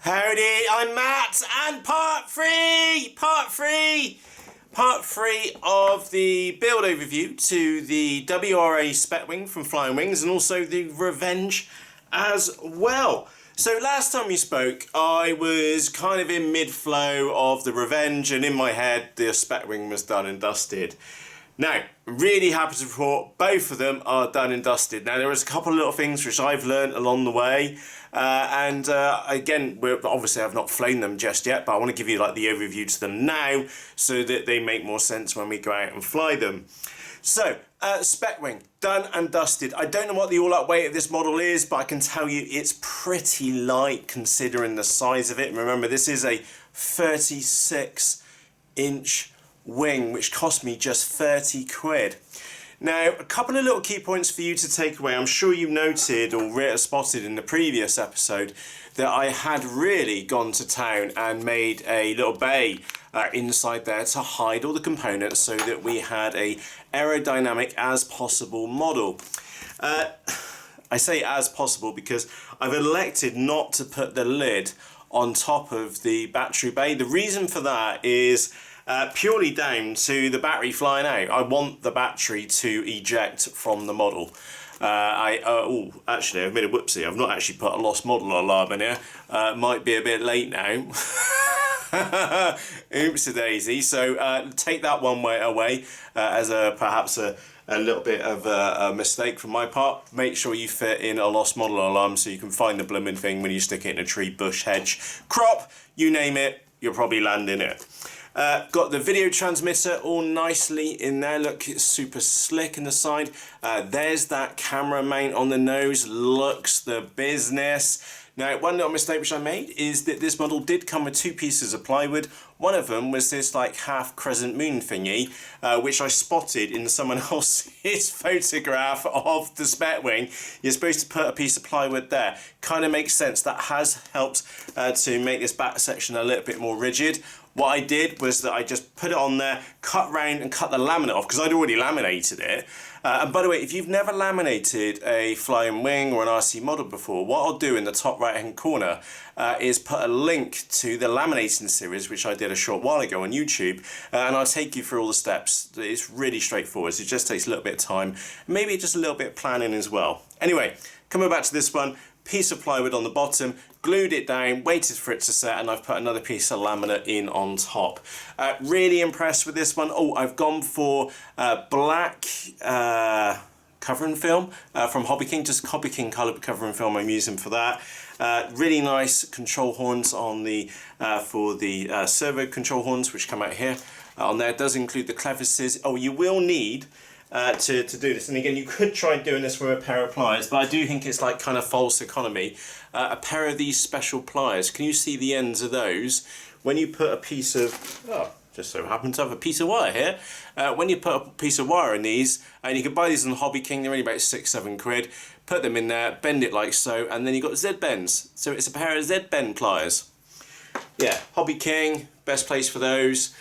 Howdy, I'm Matt, and part three of the build overview to the WRA Spec Wing from Flying Wings, and also the Revenge as well. So last time we spoke, I was kind of in mid-flow of the Revenge, and in my head, the Spec Wing was done and dusted. Now, really happy to report both of them are done and dusted. Now, there was a couple of little things which I've learned along the way, again, obviously I've not flown them just yet, but I want to give you like the overview to them now so that they make more sense when we go out and fly them. So, Spec Wing, done and dusted. I don't know what the all-up weight of this model is, but I can tell you it's pretty light considering the size of it. And remember, this is a 36-inch wing, which cost me just 30 quid. Now, a couple of little key points for you to take away. I'm sure you noted or spotted in the previous episode that I had really gone to town and made a little bay inside there to hide all the components so that we had a aerodynamic as possible model. I say as possible because I've elected not to put the lid on top of the battery bay. The reason for that is purely down to the battery flying out. I want the battery to eject from the model. Actually, I've made a whoopsie. I've not actually put a lost model alarm in here. Might be a bit late now. Oops-a-daisy. So take that one way away as perhaps a little bit of a mistake from my part. Make sure you fit in a lost model alarm so you can find the blooming thing when you stick it in a tree, bush, hedge, crop, you name it, you'll probably land in it. Got the video transmitter all nicely in there. Look, it's super slick in the side. There's that camera mount on the nose. Looks the business. Now, one little mistake which I made is that this model did come with two pieces of plywood. One of them was this like half crescent moon thingy, which I spotted in someone else's photograph of the Spec Wing. You're supposed to put a piece of plywood there. Kind of makes sense. That has helped to make this back section a little bit more rigid. What I did was that I just put it on there, cut round and cut the laminate off because I'd already laminated it. And by the way, if you've never laminated a flying wing or an RC model before, what I'll do in the top right hand corner is put a link to the laminating series, which I did a short while ago on YouTube, and I'll take you through all the steps. It's really straightforward. It just takes a little bit of time, maybe just a little bit of planning as well. Anyway, coming back to this one, piece of plywood on the bottom, glued it down, waited for it to set, and I've put another piece of laminate in on top. Really impressed with this one. Oh, I've gone for black covering film from Hobby King, just Hobby King colored covering film I'm using for that. Really nice control horns on the for the servo control horns, which come out here. On there, it does include the clevises. Oh, you will need to do this, and again you could try doing this with a pair of pliers, but I do think it's like kind of false economy. A pair of these special pliers, can you see the ends of those? When you put a piece of, just so happens to have a piece of wire here, when you put a piece of wire in these, and you can buy these on Hobby King, they're only about 6-7 quid, put them in there, bend it like so, and then you've got Z-bends, so it's a pair of Z-bend pliers. Yeah, Hobby King, best place for those.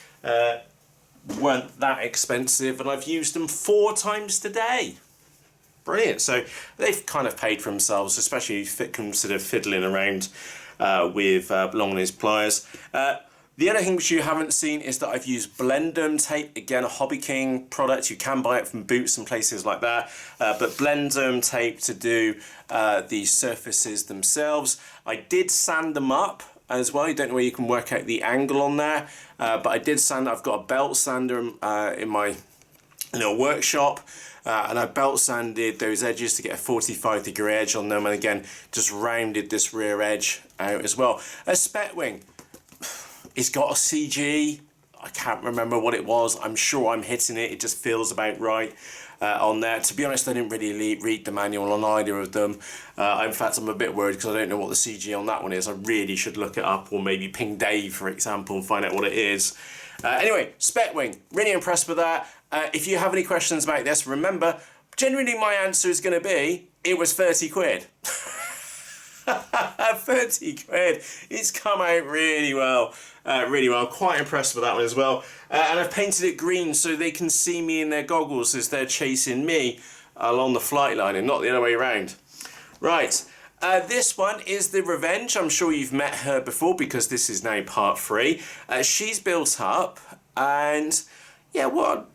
Weren't that expensive, and I've used them 4 times today. Brilliant. So they've kind of paid for themselves, especially if you consider fiddling around with long nose pliers. The other thing which you haven't seen is that I've used Blendum tape, again a Hobby King product. You can buy it from Boots and places like that, but Blendum tape to do the surfaces themselves. I did sand them up as well. You don't know where you can work out the angle on there, but I did sand. I've got a belt sander in my little workshop, and I belt sanded those edges to get a 45-degree edge on them, and again just rounded this rear edge out as well. A Spec Wing, it's got a CG. I can't remember what it was. I'm sure I'm hitting it. It just feels about right on there. To be honest, I didn't really read the manual on either of them. In fact, I'm a bit worried because I don't know what the CG on that one is. I really should look it up, or maybe ping Dave, for example, and find out what it is. Anyway, Spec Wing, really impressed with that. If you have any questions about this, remember, generally my answer is going to be, it was 30 quid. 30 quid. It's come out really well. Really well. Quite impressed with that one as well. And I've painted it green so they can see me in their goggles as they're chasing me along the flight line and not the other way around. Right. This one is the Revenge. I'm sure you've met her before because this is now part 3. She's built up, and yeah, well,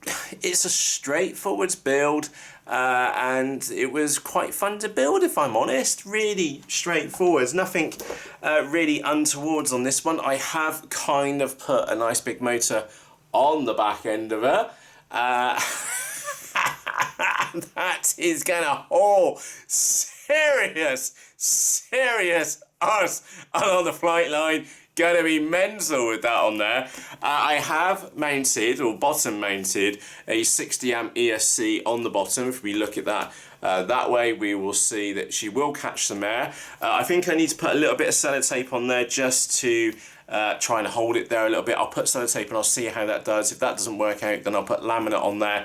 it's a straightforward build, and it was quite fun to build, if I'm honest. Really straightforward. Nothing really untowards on this one. I have kind of put a nice big motor on the back end of her. That is gonna haul serious us on the flight line. Gonna be mental with that on there. I have mounted, or bottom mounted, a 60 amp ESC on the bottom. If we look at that that way, we will see that she will catch some air. I think I need to put a little bit of sellotape on there just to try and hold it there a little bit. I'll put sellotape and I'll see how that does. If that doesn't work out, then I'll put laminate on there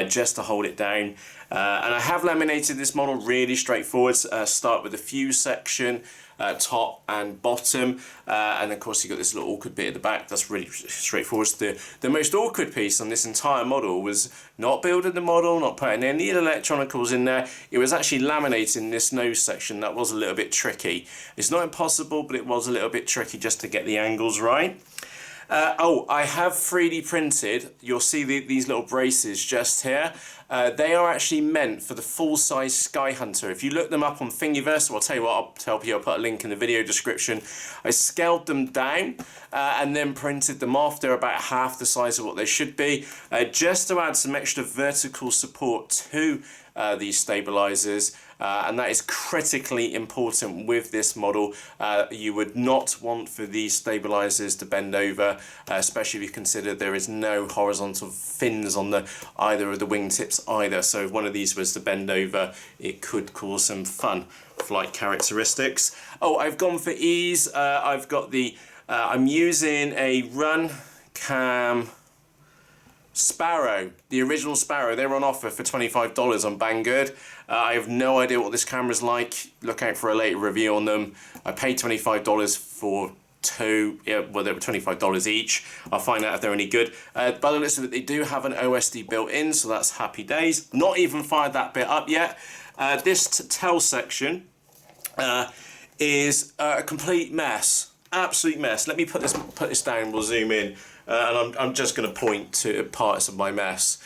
just to hold it down. And I have laminated this model really straightforward. Start with the fuse section, top and bottom, and of course you've got this little awkward bit at the back. That's really straightforward. The most awkward piece on this entire model was not building the model, not putting any electronicals in there. It was actually laminating this nose section. That was a little bit tricky. It's not impossible, but it was a little bit tricky just to get the angles right. Oh, I have 3D printed, you'll see these little braces just here. They are actually meant for the full-size Sky Hunter. If you look them up on Thingiverse, I'll tell you what, I'll put a link in the video description. I scaled them down and then printed them off. They're about half the size of what they should be, just to add some extra vertical support to these stabilizers, and that is critically important with this model. You would not want for these stabilizers to bend over, especially if you consider there is no horizontal fins on either of the wingtips either. So if one of these was to bend over, it could cause some fun flight characteristics. Oh, I've gone for ease. I've got the I'm using a Run Cam Sparrow, the original Sparrow. They were on offer for $25 on Banggood. I have no idea what this camera's like. Look out for a later review on them. I paid $25 for two. Yeah, well, they were $25 each. I'll find out if they're any good. By the looks of it, they do have an OSD built in, so that's happy days. Not even fired that bit up yet. This tail section is a complete mess. Absolute mess. Let me put this down. We'll zoom in. And I'm just going to point to parts of my mess.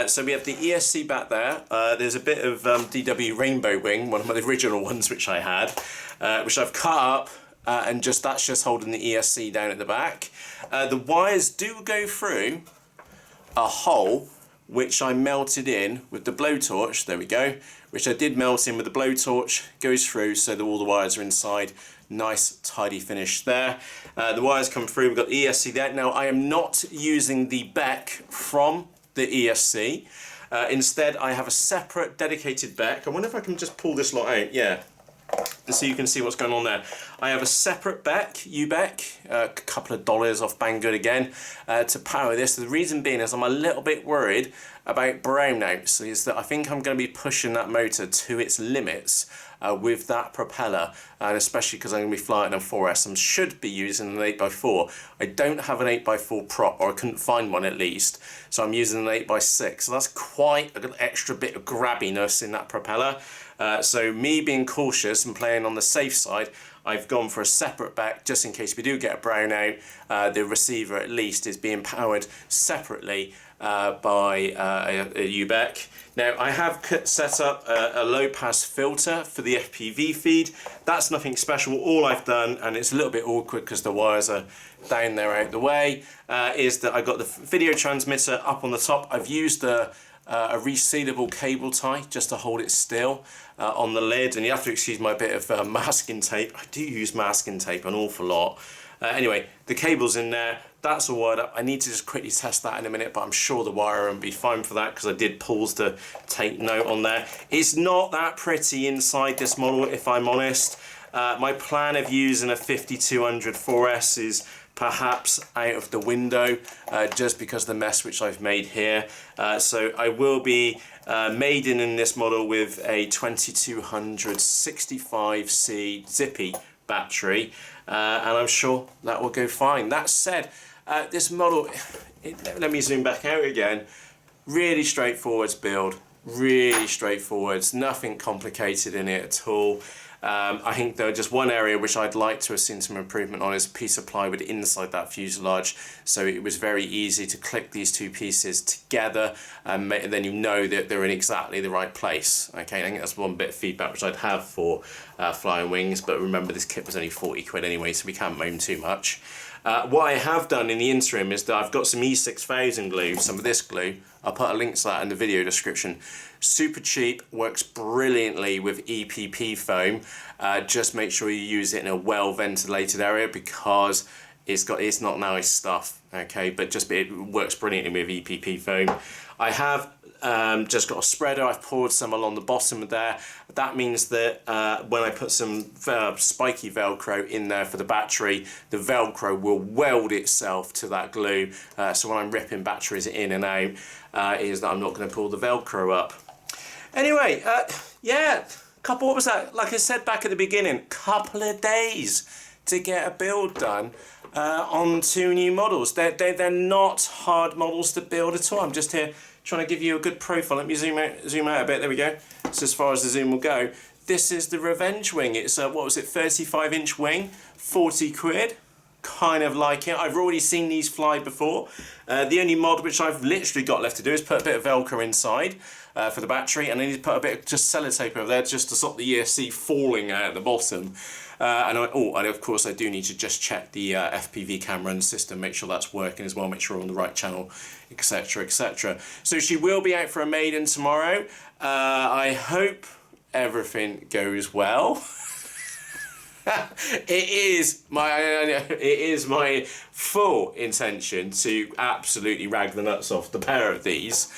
So we have the ESC back there. There's a bit of DW Rainbow Wing, one of my original ones which I had, which I've cut up, and that's just holding the ESC down at the back. The wires do go through a hole which I melted in with the blowtorch. There we go. Which I did melt in with the blowtorch. Goes through so that all the wires are inside. Nice tidy finish there. The wires come through. We've got the ESC there. Now I am not using the beck from the ESC. Instead I have a separate dedicated beck. I wonder if I can just pull this lot out. Yeah. So you can see what's going on there. I have a separate beck, U-beck, a couple of dollars off Banggood again, to power this. The reason being is I'm a little bit worried about brownouts, is that I think I'm going to be pushing that motor to its limits with that propeller, and especially because I'm going to be flying on 4S. I should be using an 8x4. I don't have an 8x4 prop, or I couldn't find one at least, so I'm using an 8x6. So that's quite an extra bit of grabbiness in that propeller. So me being cautious and playing on the safe side, I've gone for a separate back just in case we do get a brownout. The receiver at least is being powered separately by a U-beck. Now I have set up a low pass filter for the FPV feed. That's nothing special. All I've done, and it's a little bit awkward because the wires are down there out the way, is that I got the video transmitter up on the top. I've used a resealable cable tie just to hold it still on the lid, and you have to excuse my bit of masking tape. I do use masking tape an awful lot. Anyway, the cable's in there. That's all wired up. I need to just quickly test that in a minute, but I'm sure the wire will be fine for that because I did pause to take note on there. It's not that pretty inside this model, if I'm honest. My plan of using a 5200 4S is perhaps out of the window, just because of the mess which I've made here. So I will be maiden in this model with a 2200 65C Zippy battery, and I'm sure that will go fine. That said, this model, let me zoom back out again, really straightforward build, really straightforward, nothing complicated in it at all. I think there just one area which I'd like to have seen some improvement on is a piece of plywood inside that fuselage, so it was very easy to click these two pieces together, and then you know that they're in exactly the right place. Okay, I think that's one bit of feedback which I'd have for flying wings, but remember this kit was only 40 quid anyway, so we can't moan too much. What I have done in the interim is that I've got some E6000 glue, some of this glue. I'll put a link to that in the video description. Super cheap, works brilliantly with EPP foam. Just make sure you use it in a well ventilated area because it's not nice stuff, okay, but just it works brilliantly with EPP foam. I have just got a spreader. I've poured some along the bottom of there. That means that when I put some spiky Velcro in there for the battery, the Velcro will weld itself to that glue. So when I'm ripping batteries in and out, is that I'm not going to pull the Velcro up. Anyway, yeah, what was that? Like I said back at the beginning, couple of days to get a build done on 2 new models. They're not hard models to build at all. I'm just here trying to give you a good profile. Let me zoom out a bit. There we go. It's as far as the zoom will go. This is the Revenge wing. It's a, what was it, 35-inch wing, 40 quid. Kind of like it. I've already seen these fly before. The only mod which I've literally got left to do is put a bit of Velcro inside for the battery, and I need to put a bit of just sellotape over there just to stop the ESC falling out at the bottom. And of course I do need to just check the FPV camera and system, make sure that's working as well, make sure we're on the right channel, etc, etc. So she will be out for a maiden tomorrow. I hope everything goes well. It is my full intention to absolutely rag the nuts off the pair of these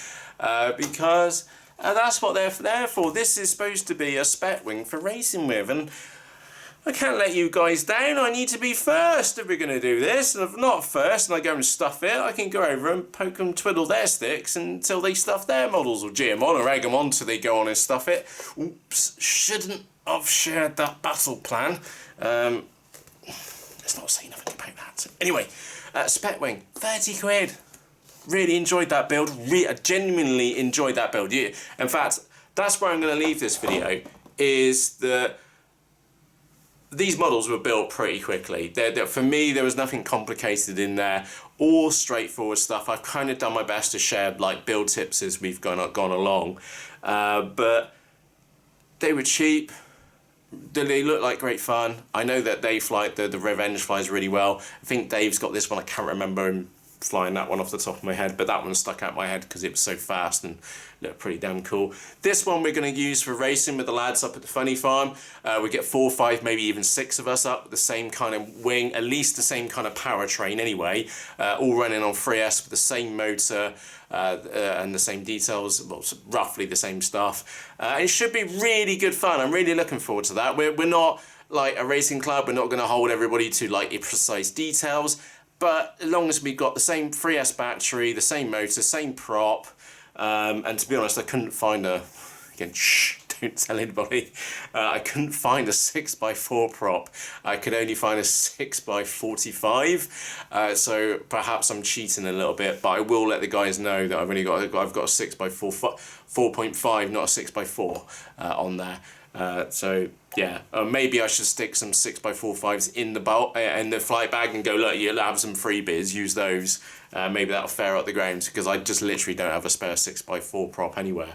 because that's what they're there for. This is supposed to be a spec wing for racing with, and I can't let you guys down. I need to be first if we're going to do this. And if not first and I go and stuff it, I can go over and poke them, twiddle their sticks until they stuff their models, or G them on or egg them on till they go on and stuff it. Oops, shouldn't have shared that battle plan. Let's not say nothing about that. Anyway, spec wing, 30 quid. Really enjoyed that build. I genuinely enjoyed that build. Yeah. In fact, that's where I'm going to leave this video, is that these models were built pretty quickly. For me, there was nothing complicated in there, all straightforward stuff. I've kind of done my best to share like build tips as we've gone along, but they were cheap. They look like great fun. I know that they fly, the Revenge flies really well. I think Dave's got this one. I can't remember him flying that one off the top of my head, but that one stuck out my head because it was so fast and looked pretty damn cool. This one we're going to use for racing with the lads up at the Funny Farm. We get 4, 5, maybe even 6 of us up with the same kind of wing, at least the same kind of powertrain anyway, all running on 3S with the same motor and the same details, well, roughly the same stuff. It should be really good fun. I'm really looking forward to that. We're not like a racing club. We're not going to hold everybody to like precise details. But as long as we've got the same 3S battery, the same motor, same prop, and to be honest, I couldn't find again, shh, don't tell anybody, I couldn't find a 6x4 prop. I could only find a 6x45, so perhaps I'm cheating a little bit, but I will let the guys know that I've got a 6x4, 4.5, not a 6x4 on there. So yeah, maybe I should stick some 6x45s in the flight bag and go, look, you'll have some freebies, use those. Maybe that'll fare out the ground, because I just literally don't have a spare 6x4 prop anywhere.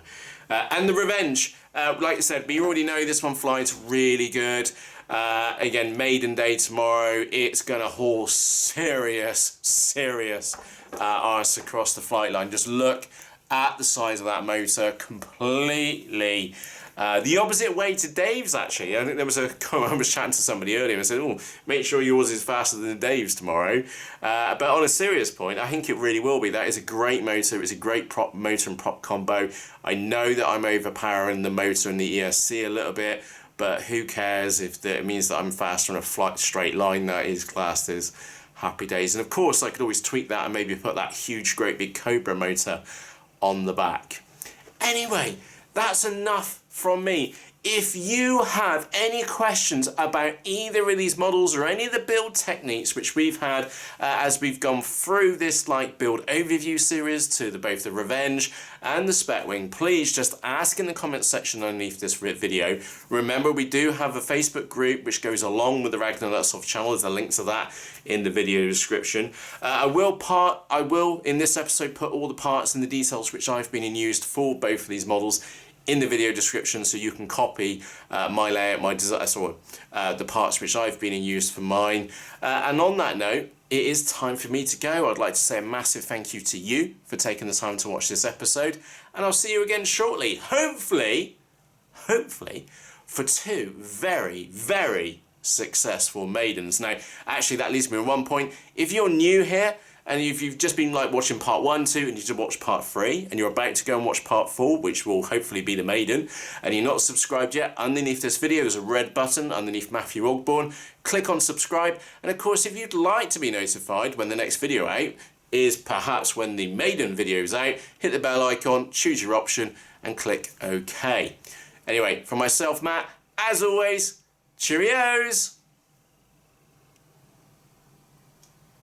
And the Revenge, like I said, we already know this one flies really good. Again, maiden day tomorrow. It's gonna haul serious arse across the flight line. Just look at the size of that motor, completely the opposite way to Dave's, actually. I think there was I was chatting to somebody earlier and I said, oh, make sure yours is faster than Dave's tomorrow. But on a serious point, I think it really will be. That is a great motor. It's a great motor and prop combo. I know that I'm overpowering the motor and the ESC a little bit, but who cares if it means that I'm faster on a straight line. That is classed as happy days. And of course, I could always tweak that and maybe put that huge, great big Cobra motor on the back. Anyway, that's enough from me. If you have any questions about either of these models or any of the build techniques which we've had as we've gone through this like build overview series to both the Revenge and the Spec Wing, please just ask in the comments section underneath this video. Remember, we do have a Facebook group which goes along with the Ragnar Lutsoff channel. There's a link to that in the video description. I will in this episode put all the parts and the details which I've been used for both of these models in the video description, so you can copy my layout, my design, the parts which I've been in use for mine. And on that note, it is time for me to go. I'd like to say a massive thank you to you for taking the time to watch this episode, and I'll see you again shortly. Hopefully, for two very, very successful maidens. Now, actually, that leads me to one point. If you're new here, and if you've just been like watching part 1, 2, and you should watch part 3, and you're about to go and watch part 4, which will hopefully be the maiden, and you're not subscribed yet, underneath this video there's a red button underneath Matthew Ogborn. Click on subscribe, and of course if you'd like to be notified when the next video out is perhaps when the maiden video is out, hit the bell icon, choose your option, and click OK. Anyway, from myself, Matt, as always, cheerios!